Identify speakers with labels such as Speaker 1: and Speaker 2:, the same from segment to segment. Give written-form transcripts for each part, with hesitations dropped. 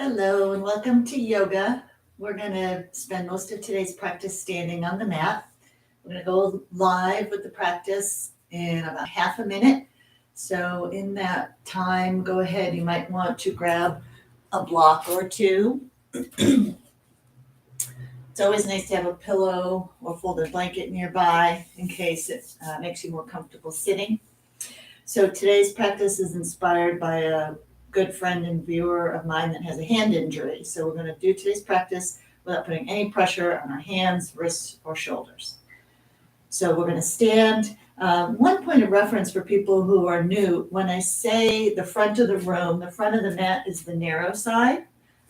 Speaker 1: Hello and welcome to yoga. We're going to spend most of today's practice standing on the mat. We're going to go live with the practice in about half a minute. So in that time, go ahead. You might want to grab a block or two. It's always nice to have a pillow or folded blanket nearby in case it makes you more comfortable sitting. So today's practice is inspired by a good friend and viewer of mine that has a hand injury. So we're going to do today's practice without putting any pressure on our hands, wrists, or shoulders. So we're going to stand. One point of reference for people who are new, when I say the front of the room, the front of the mat is the narrow side,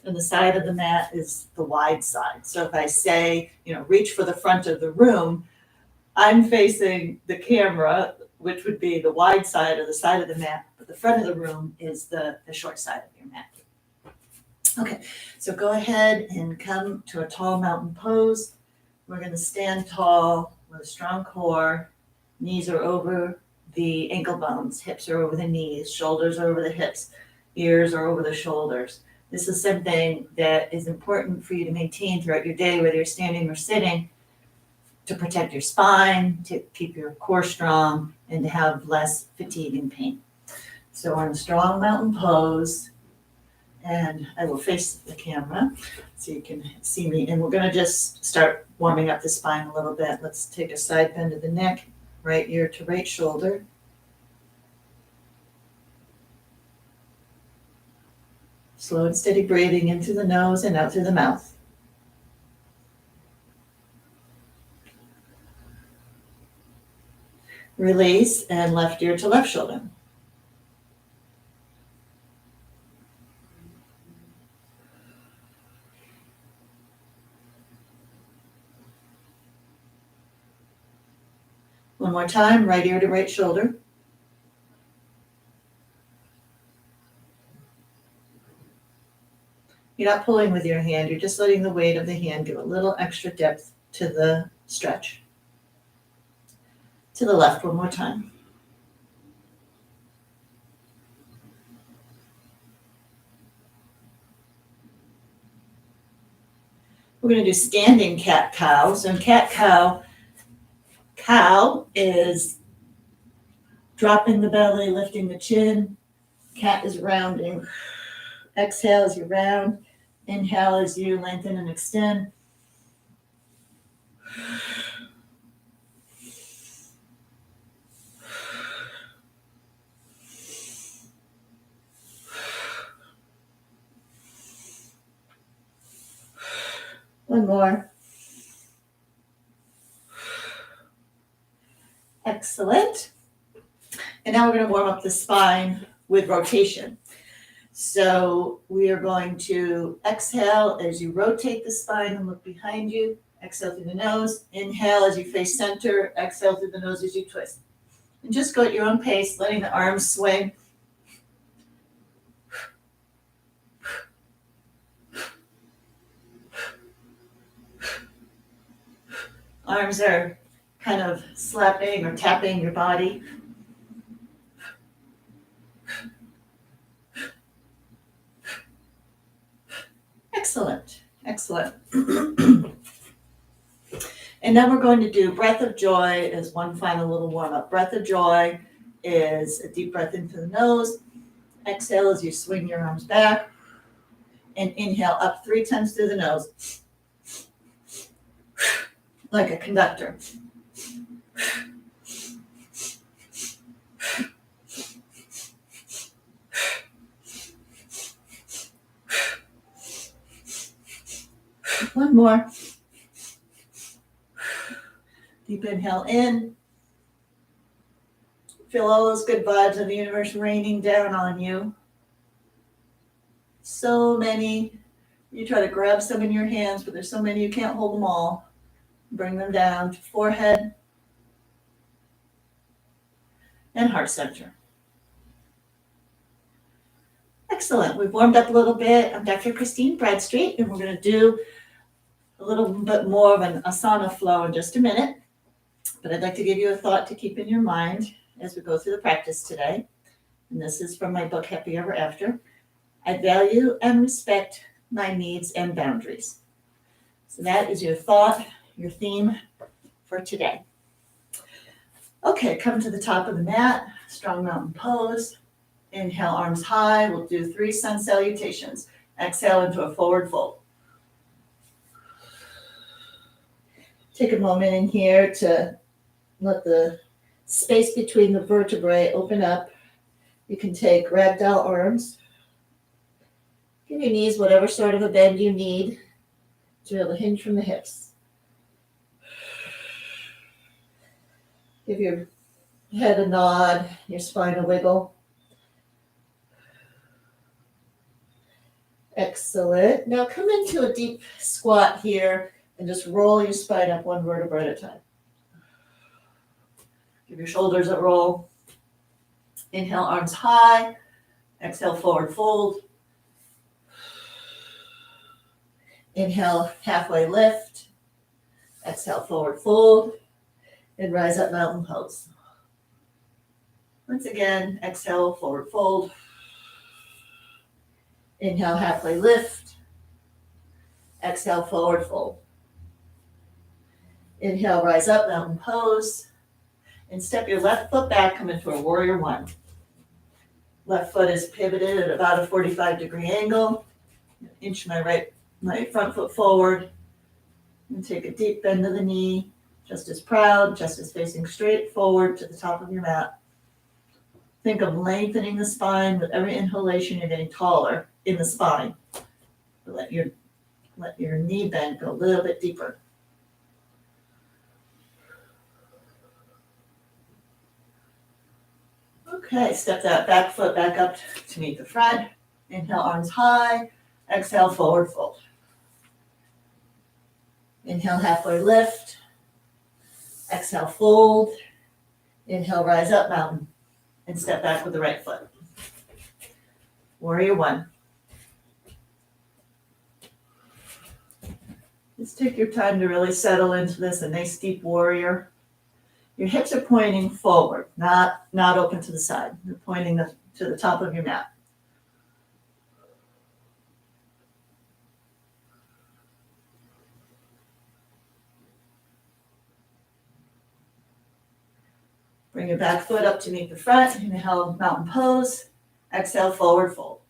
Speaker 1: and the side of the mat is the wide side. So if I say, reach for the front of the room, I'm facing the camera, which would be the wide side or the side of the mat, but the front of the room is the short side of your mat. Okay, so go ahead and come to a tall mountain pose. We're going to stand tall with a strong core. Knees are over the ankle bones, hips are over the knees, shoulders are over the hips, ears are over the shoulders. This is something that is important for you to maintain throughout your day, whether you're standing or sitting, to protect your spine, to keep your core strong, and to have less fatigue and pain. So we're in a strong mountain pose, and I will face the camera so you can see me. And we're going to just start warming up the spine a little bit. Let's take a side bend of the neck, right ear to right shoulder. Slow and steady breathing in through the nose and out through the mouth. Release and left ear to left shoulder. One more time, right ear to right shoulder. You're not pulling with your hand, you're just letting the weight of the hand give a little extra depth to the stretch. To the left one more time. We're going to do standing cat-cow. So in cat-cow, cow is dropping the belly, lifting the chin. Cat is rounding. Exhale as you round. Inhale as you lengthen and extend. One more. Excellent. And now we're going to warm up the spine with rotation. So we are going to exhale as you rotate the spine and look behind you. Exhale through the nose. Inhale as you face center. Exhale through the nose as you twist. And just go at your own pace, letting the arms swing. Arms are kind of slapping or tapping your body. Excellent, excellent. And then we're going to do breath of joy as one final little warm-up. Breath of joy is a deep breath into the nose. Exhale as you swing your arms back. And inhale up 3 times through the nose. Like a conductor. One more. Deep inhale in. Feel all those good vibes of the universe raining down on you. So many. You try to grab some in your hands, but there's so many you can't hold them all. Bring them down to forehead and heart center. Excellent. We've warmed up a little bit. I'm Dr. Christine Bradstreet, and we're going to do a little bit more of an Asana flow in just a minute. But I'd like to give you a thought to keep in your mind as we go through the practice today. And this is from my book, Happy Ever After. I value and respect my needs and boundaries. So that is your thought, your theme for today. Okay, come to the top of the mat, strong mountain pose. Inhale, arms high. We'll do 3 sun salutations. Exhale into a forward fold. Take a moment in here to let the space between the vertebrae open up. You can take ragdoll arms. Give your knees whatever sort of a bend you need to be able to hinge from the hips. Give your head a nod, your spine a wiggle. Excellent. Now come into a deep squat here and just roll your spine up one vertebra at a time. Give your shoulders a roll. Inhale, arms high. Exhale, forward fold. Inhale, halfway lift. Exhale, forward fold. And rise up, mountain pose. Once again, exhale, forward fold. Inhale, halfway lift. Exhale, forward fold. Inhale, rise up, mountain pose. And step your left foot back, come into a warrior one. Left foot is pivoted at about a 45-degree angle. Inch my front foot forward. And take a deep bend of the knee. Just as proud, just as facing straight forward to the top of your mat. Think of lengthening the spine. With every inhalation, you're getting taller in the spine. Let your knee bend go a little bit deeper. Okay, step that back foot back up to meet the front. Inhale, arms high. Exhale, forward fold. Inhale, halfway lift. Exhale, fold. Inhale, rise up, mountain. And step back with the right foot. Warrior one. Just take your time to really settle into this, a nice deep warrior. Your hips are pointing forward, not open to the side. They're pointing to the top of your mat. Bring your back foot up to meet the front. Inhale, mountain pose. Exhale, forward fold.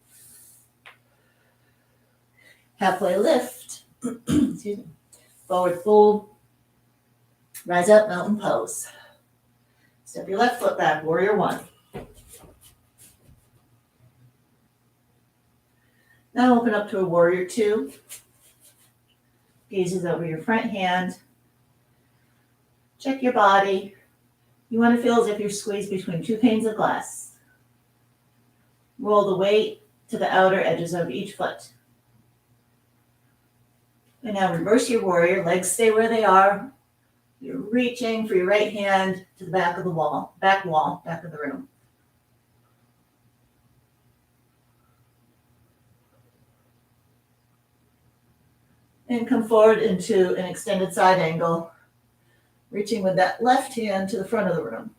Speaker 1: Halfway lift. Excuse me. Forward fold. Rise up, mountain pose. Step your left foot back, warrior one. Now open up to a warrior two. Gazes over your front hand. Check your body. You want to feel as if you're squeezed between 2 panes of glass. Roll the weight to the outer edges of each foot. And now reverse your warrior. Legs stay where they are. You're reaching for your right hand to the back of the wall, back of the room. And come forward into an extended side angle, reaching with that left hand to the front of the room.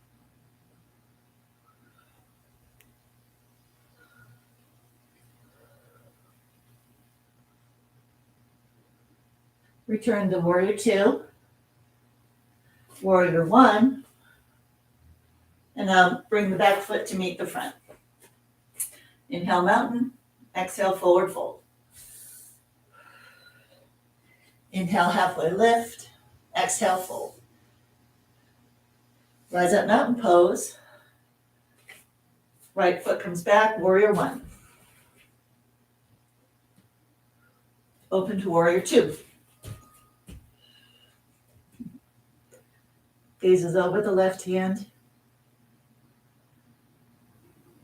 Speaker 1: Return to warrior two, warrior one, and now bring the back foot to meet the front. Inhale, mountain. Exhale, forward fold. Inhale, halfway lift. Exhale, fold. Rise up, mountain pose. Right foot comes back, warrior one. Open to warrior two. Gazes over the left hand.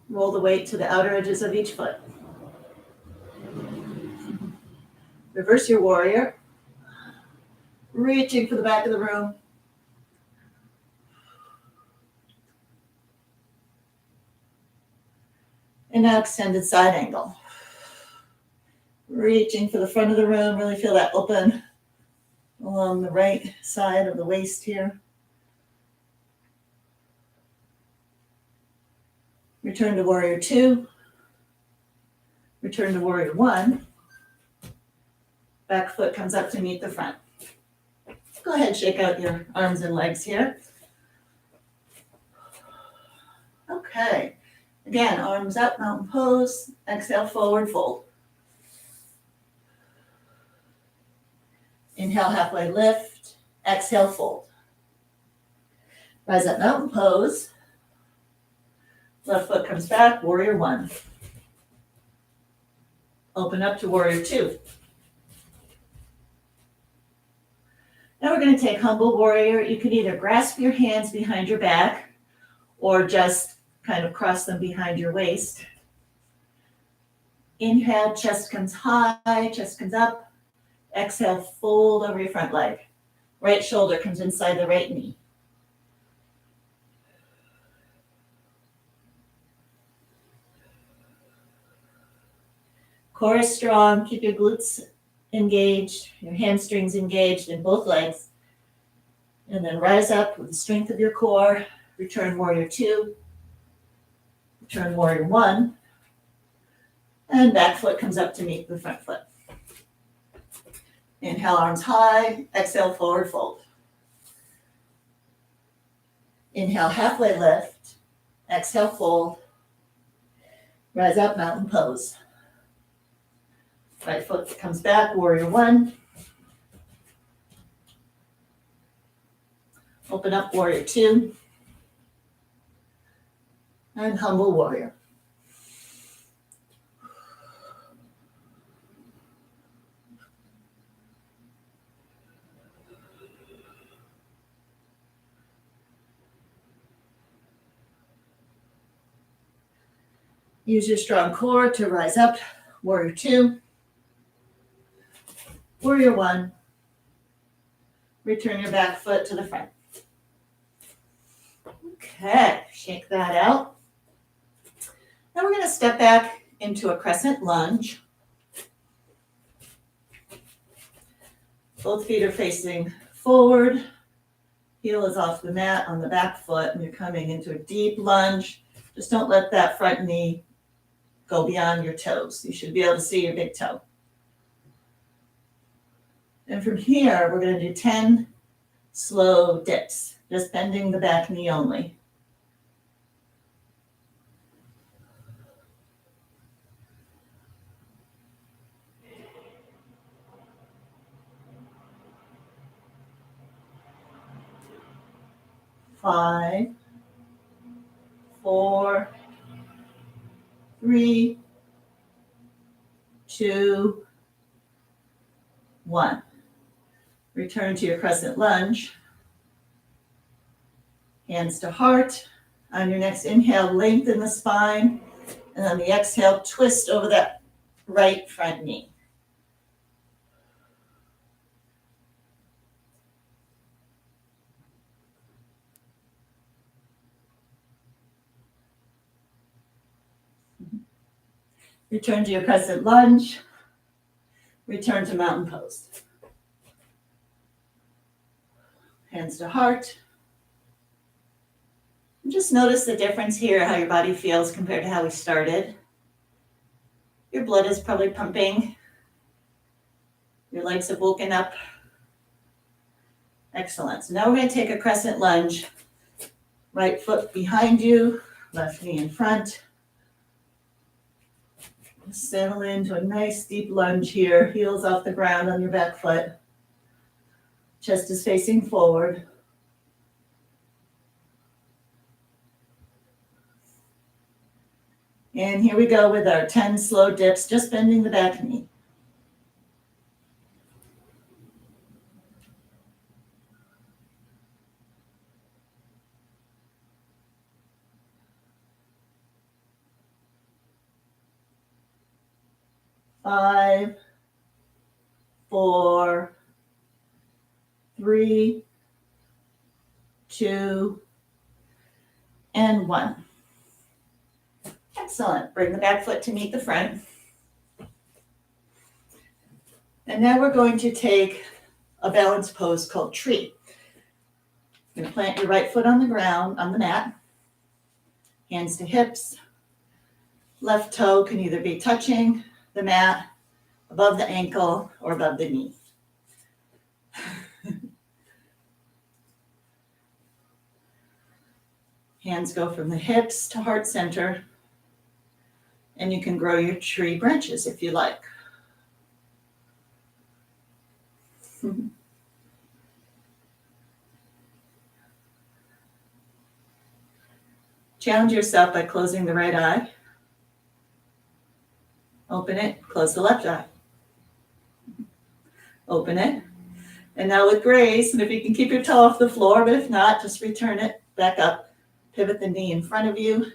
Speaker 1: Roll the weight to the outer edges of each foot. Reverse your warrior. Reaching for the back of the room. And now extended side angle. Reaching for the front of the room. Really feel that open along the right side of the waist here. Return to warrior two. Return to warrior one. Back foot comes up to meet the front. Go ahead, shake out your arms and legs here. Okay. Again, arms up, mountain pose. Exhale, forward fold. Inhale, halfway lift. Exhale, fold. Rise up, mountain pose. Left foot comes back, warrior one. Open up to warrior two. Now we're going to take humble warrior. You can either grasp your hands behind your back or just kind of cross them behind your waist. Inhale, chest comes high, chest comes up. Exhale, fold over your front leg. Right shoulder comes inside the right knee. Core is strong. Keep your glutes engaged, your hamstrings engaged in both legs. And then rise up with the strength of your core. Return warrior two. Return warrior one. And back foot comes up to meet the front foot. Inhale, arms high. Exhale, forward fold. Inhale, halfway lift. Exhale, fold. Rise up, mountain pose. Right foot comes back, warrior one. Open up, warrior two. And humble warrior. Use your strong core to rise up, warrior two. Warrior one. Return your back foot to the front. Okay, shake that out. Now we're going to step back into a crescent lunge. Both feet are facing forward. Heel is off the mat on the back foot, and you're coming into a deep lunge. Just don't let that front knee go beyond your toes. You should be able to see your big toe. And from here, we're going to do 10 slow dips, just bending the back knee only. Five, four, three, two, one. Return to your crescent lunge. Hands to heart. On your next inhale, lengthen the spine. And on the exhale, twist over that right front knee. Return to your crescent lunge. Return to mountain pose. Hands to heart. And just notice the difference here, how your body feels compared to how we started. Your blood is probably pumping. Your legs have woken up. Excellent. So now we're going to take a crescent lunge. Right foot behind you, left knee in front. Settle into a nice deep lunge here. Heels off the ground on your back foot. Chest is facing forward. And here we go with our 10 slow dips, just bending the back knee. Five, four, three, two, and one. Excellent. Bring the back foot to meet the front. And now we're going to take a balance pose called tree. You're going to plant your right foot on the ground, on the mat. Hands to hips. Left toe can either be touching the mat, above the ankle, or above the knee. Hands go from the hips to heart center, and you can grow your tree branches if you like. Challenge yourself by closing the right eye. Open it, close the left eye. Open it. And now with grace, and if you can keep your toe off the floor, but if not, just return it back up. Pivot the knee in front of you.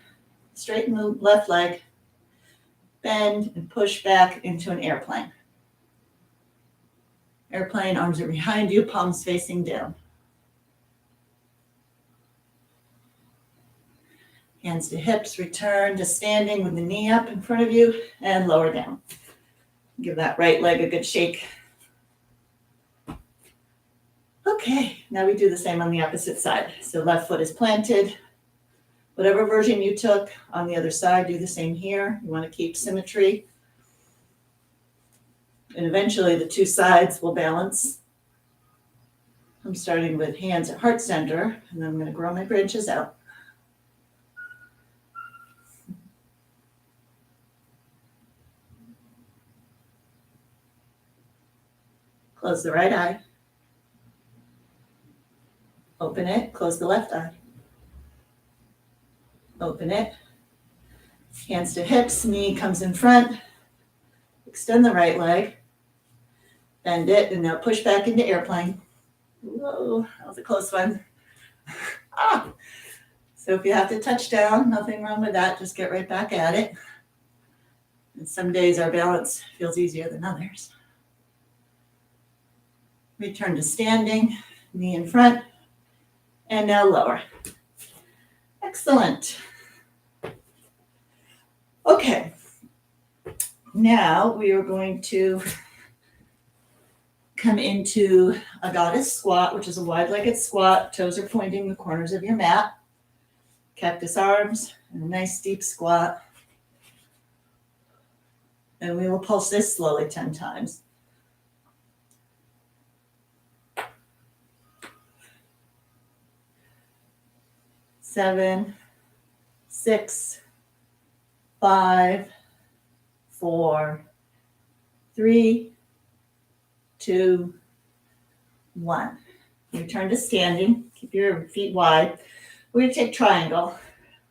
Speaker 1: Straighten the left leg. Bend and push back into an airplane. Airplane, arms are behind you, palms facing down. Hands to hips, return to standing with the knee up in front of you and lower down. Give that right leg a good shake. Okay, now we do the same on the opposite side. So left foot is planted. Whatever version you took on the other side, do the same here. You want to keep symmetry. And eventually the two sides will balance. I'm starting with hands at heart center, and then I'm going to grow my branches out. Close the right eye. Open it, close the left eye. Open it. Hands to hips, knee comes in front. Extend the right leg. Bend it, and now push back into airplane. Whoa, that was a close one. So if you have to touch down, nothing wrong with that. Just get right back at it. And some days our balance feels easier than others. Return to standing, knee in front, and now lower. Excellent. Okay, now we are going to come into a goddess squat, which is a wide-legged squat. Toes are pointing the corners of your mat. Cactus arms, and a nice deep squat. And we will pulse this slowly 10 times. Seven, 6, 5, 4, 3, 2, 1. Return to standing. Keep your feet wide. We're going to take triangle.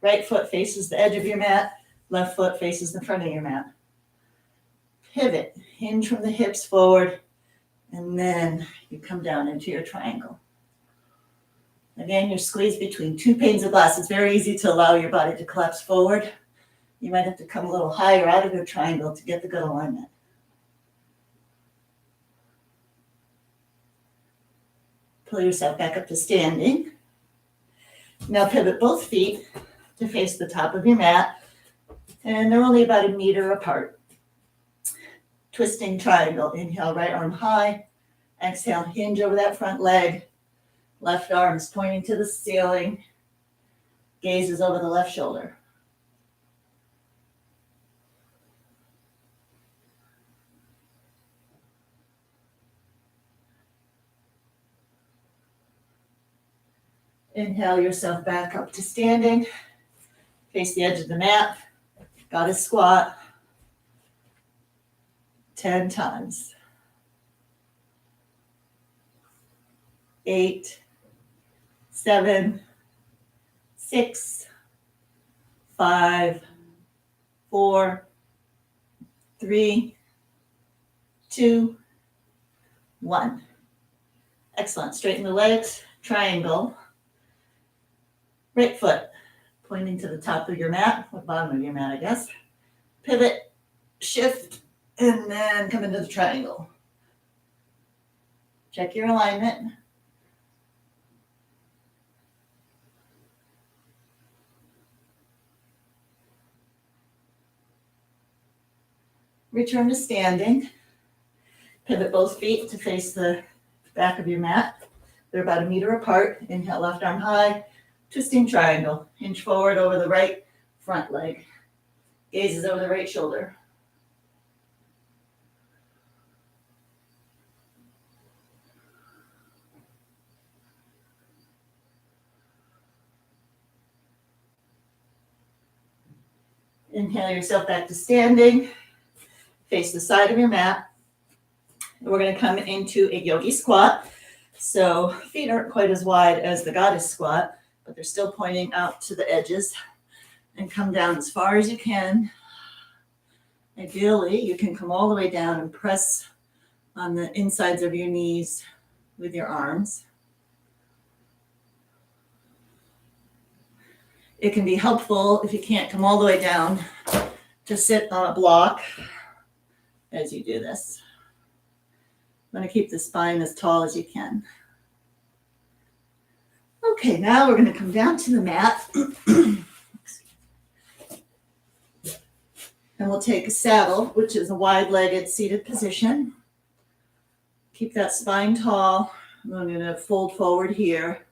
Speaker 1: Right foot faces the edge of your mat. Left foot faces the front of your mat. Pivot. Hinge from the hips forward. And then you come down into your triangle. Again, you're squeezed between two panes of glass. It's very easy to allow your body to collapse forward. You might have to come a little higher out of your triangle to get the good alignment. Pull yourself back up to standing. Now pivot both feet to face the top of your mat. And they're only about 1 meter apart. Twisting triangle. Inhale, right arm high. Exhale, hinge over that front leg. Left arm is pointing to the ceiling. Gaze is over the left shoulder. Inhale yourself back up to standing. Face the edge of the mat. Goddess squat. 10 times. 8, 7, 6, 5, 4, 3, 2, 1. Excellent. Straighten the legs. Triangle. Right foot pointing to the top of your mat, or bottom of your mat, I guess. Pivot, shift, and then come into the triangle. Check your alignment. Return to standing. Pivot both feet to face the back of your mat. They're about 1 meter apart. Inhale, left arm high. Twisting triangle. Hinge forward over the right front leg. Gaze is over the right shoulder. Inhale yourself back to standing. Face the side of your mat. We're going to come into a yogi squat. So feet aren't quite as wide as the goddess squat, but they're still pointing out to the edges. And come down as far as you can. Ideally, you can come all the way down and press on the insides of your knees with your arms. It can be helpful if you can't come all the way down to sit on a block as you do this. I'm going to keep the spine as tall as you can. Okay, now we're going to come down to the mat. And we'll take a saddle, which is a wide-legged seated position. Keep that spine tall. I'm going to fold forward here,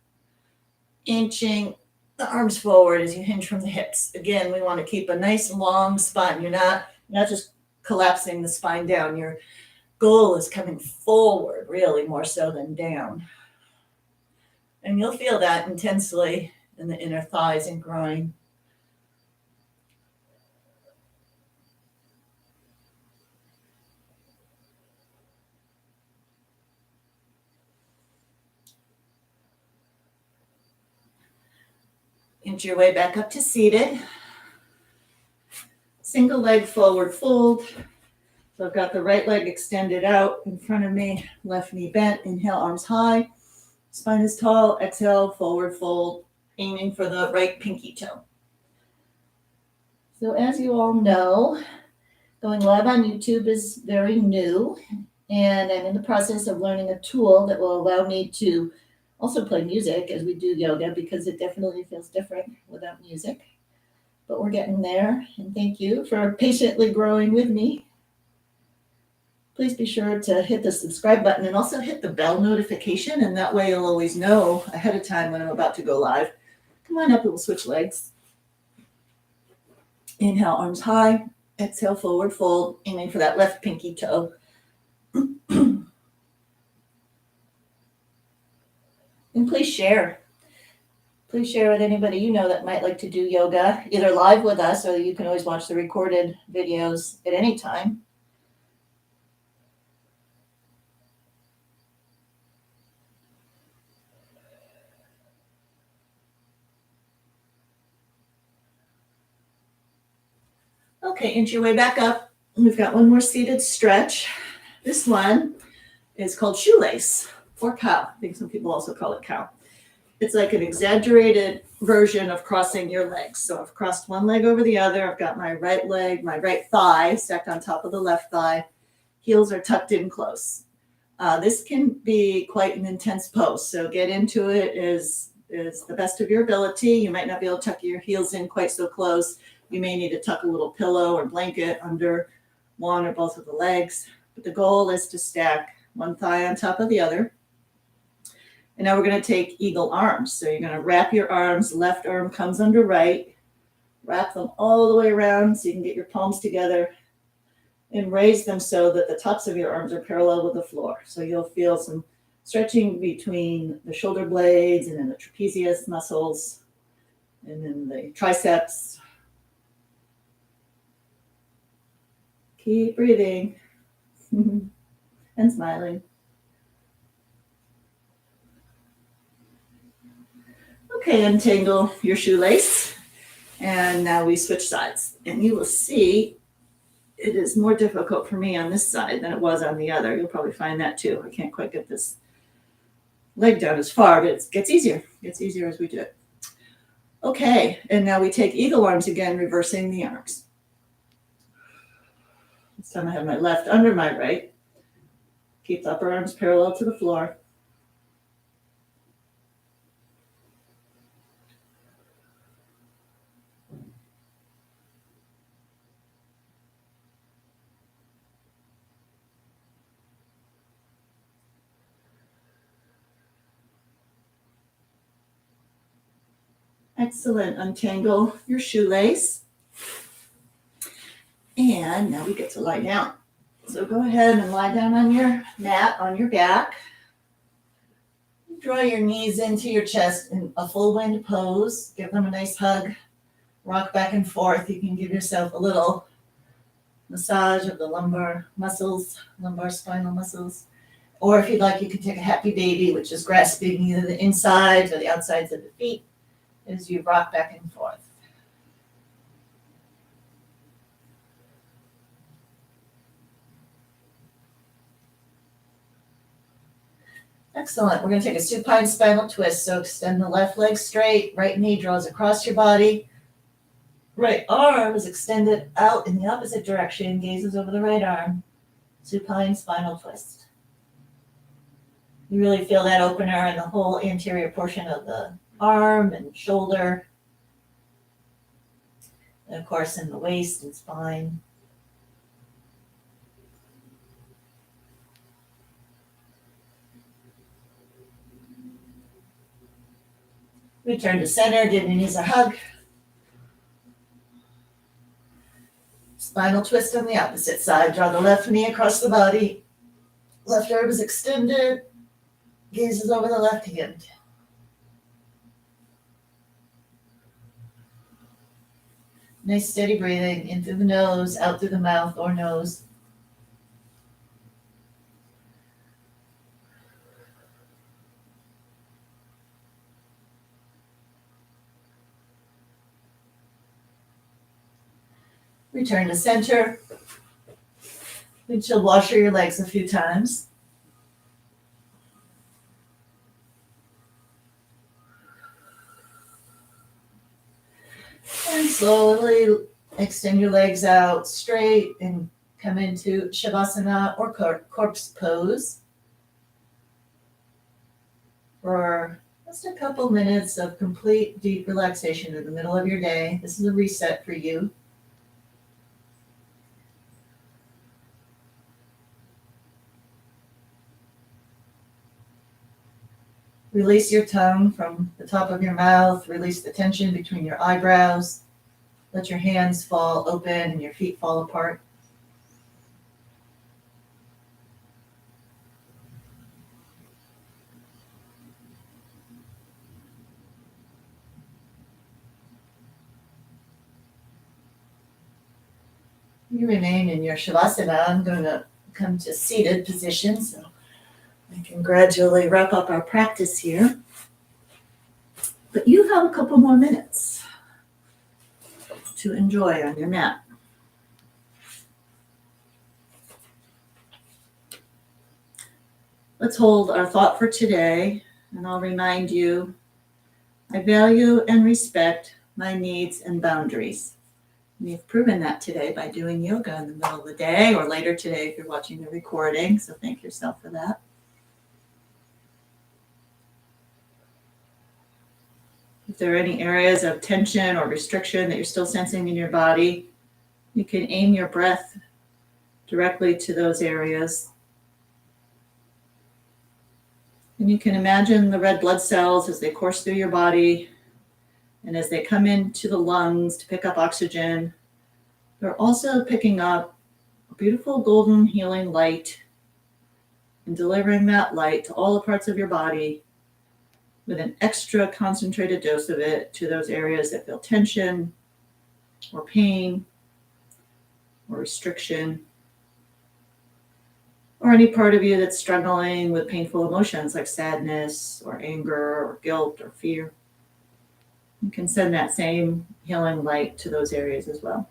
Speaker 1: inching the arms forward as you hinge from the hips. Again, we want to keep a nice long spine. You're not just collapsing the spine down. Your goal is coming forward, really, more so than down. And you'll feel that intensely in the inner thighs and groin. Inch your way back up to seated. Single leg forward fold. So I've got the right leg extended out in front of me, left knee bent. Inhale, arms high. Spine is tall. Exhale, forward fold, aiming for the right pinky toe. So as you all know, going live on YouTube is very new, and I'm in the process of learning a tool that will allow me to also play music as we do yoga, because it definitely feels different without music. But we're getting there, and thank you for patiently growing with me. Please be sure to hit the subscribe button and also hit the bell notification, and that way you'll always know ahead of time when I'm about to go live. Come on up and we'll switch legs. Inhale, arms high. Exhale, forward fold, aiming for that left pinky toe. And please share. Please share with anybody you know that might like to do yoga, either live with us, or you can always watch the recorded videos at any time. Okay, inch your way back up. We've got one more seated stretch. This one is called shoelace or cow. I think some people also call it cow. It's like an exaggerated version of crossing your legs. So I've crossed one leg over the other. I've got my right leg, my right thigh stacked on top of the left thigh. Heels are tucked in close. This can be quite an intense pose. So get into it is the best of your ability. You might not be able to tuck your heels in quite so close. You may need to tuck a little pillow or blanket under one or both of the legs. But the goal is to stack one thigh on top of the other. And now we're going to take eagle arms. So you're going to wrap your arms. Left arm comes under right. Wrap them all the way around so you can get your palms together and raise them so that the tops of your arms are parallel with the floor. So you'll feel some stretching between the shoulder blades and in the trapezius muscles and then the triceps. Keep breathing and smiling. Okay, untangle your shoelace. And now we switch sides. And you will see it is more difficult for me on this side than it was on the other. You'll probably find that too. I can't quite get this leg down as far, but it gets easier. It gets easier as we do it. Okay, and now we take eagle arms again, reversing the arms. This time I have my left under my right. Keep the upper arms parallel to the floor. Excellent. Untangle your shoelace. And now we get to lie down. So go ahead and lie down on your mat, on your back. Draw your knees into your chest in a full wind pose. Give them a nice hug rock back and forth. You can give yourself a little massage of the lumbar muscles, lumbar spinal muscles. Or if you'd like, you can take a happy baby, which is grasping either the insides or the outsides of the feet as you rock back and forth. Excellent. We're going to take a supine spinal twist. So extend the left leg straight, right knee draws across your body. Right arm is extended out in the opposite direction, gazes over the right arm. Supine spinal twist. You really feel that opener in the whole anterior portion of the arm and shoulder. And of course in the waist and spine. Return to center, give your knees a hug. Spinal twist on the opposite side. Draw the left knee across the body. Left arm is extended. Gazes over the left hand. Nice steady breathing in through the nose, out through the mouth or nose. Return to center. Windshield washer your legs a few times. And slowly extend your legs out straight and come into Shavasana or corpse pose for just a couple minutes of complete deep relaxation in the middle of your day. This is a reset for you. Release your tongue from the top of your mouth. Release the tension between your eyebrows. Let your hands fall open and your feet fall apart. You remain in your Shavasana. I'm going to come to seated position so I can gradually wrap up our practice here. But you have a couple more minutes to enjoy on your mat. Let's hold our thought for today, and I'll remind you, I value and respect my needs and boundaries. We've proven that today by doing yoga in the middle of the day or later today if you're watching the recording, so thank yourself for that. If there are any areas of tension or restriction that you're still sensing in your body, you can aim your breath directly to those areas. And you can imagine the red blood cells as they course through your body and as they come into the lungs to pick up oxygen, they're also picking up a beautiful golden healing light and delivering that light to all the parts of your body with an extra concentrated dose of it to those areas that feel tension or pain or restriction, or any part of you that's struggling with painful emotions like sadness or anger or guilt or fear. You can send that same healing light to those areas as well.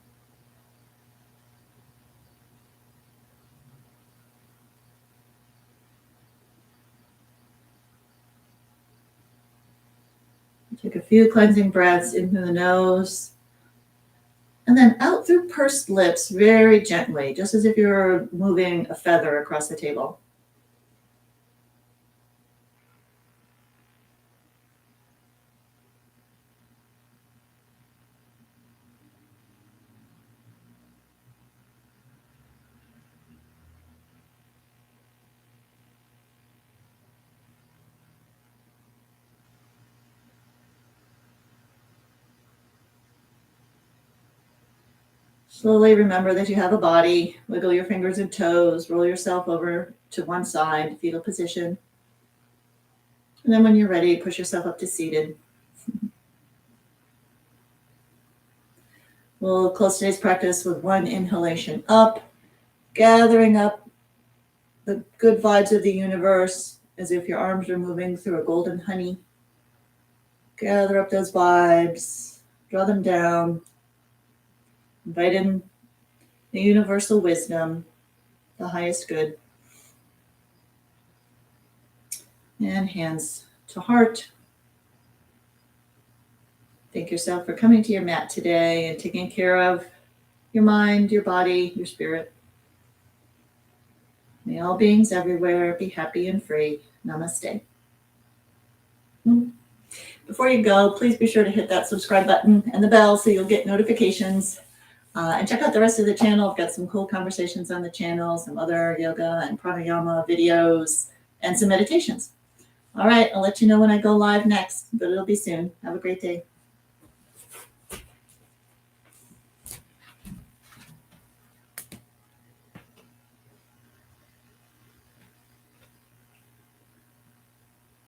Speaker 1: Take a few cleansing breaths in through the nose and then out through pursed lips very gently, just as if you're moving a feather across the table. Slowly remember that you have a body. Wiggle your fingers and toes. Roll yourself over to one side, fetal position. And then when you're ready, push yourself up to seated. We'll close today's practice with one inhalation up, gathering up the good vibes of the universe as if your arms are moving through a golden honey. Gather up those vibes, draw them down, invite in the universal wisdom, the highest good. And hands to heart. Thank yourself for coming to your mat today and taking care of your mind, your body, your spirit. May all beings everywhere be happy and free. Namaste. Before you go, please be sure to hit that subscribe button and the bell so you'll get notifications. And check out the rest of the channel. I've got some cool conversations on the channel, some other yoga and pranayama videos, and some meditations. All right, I'll let you know when I go live next, but it'll be soon. Have a great day.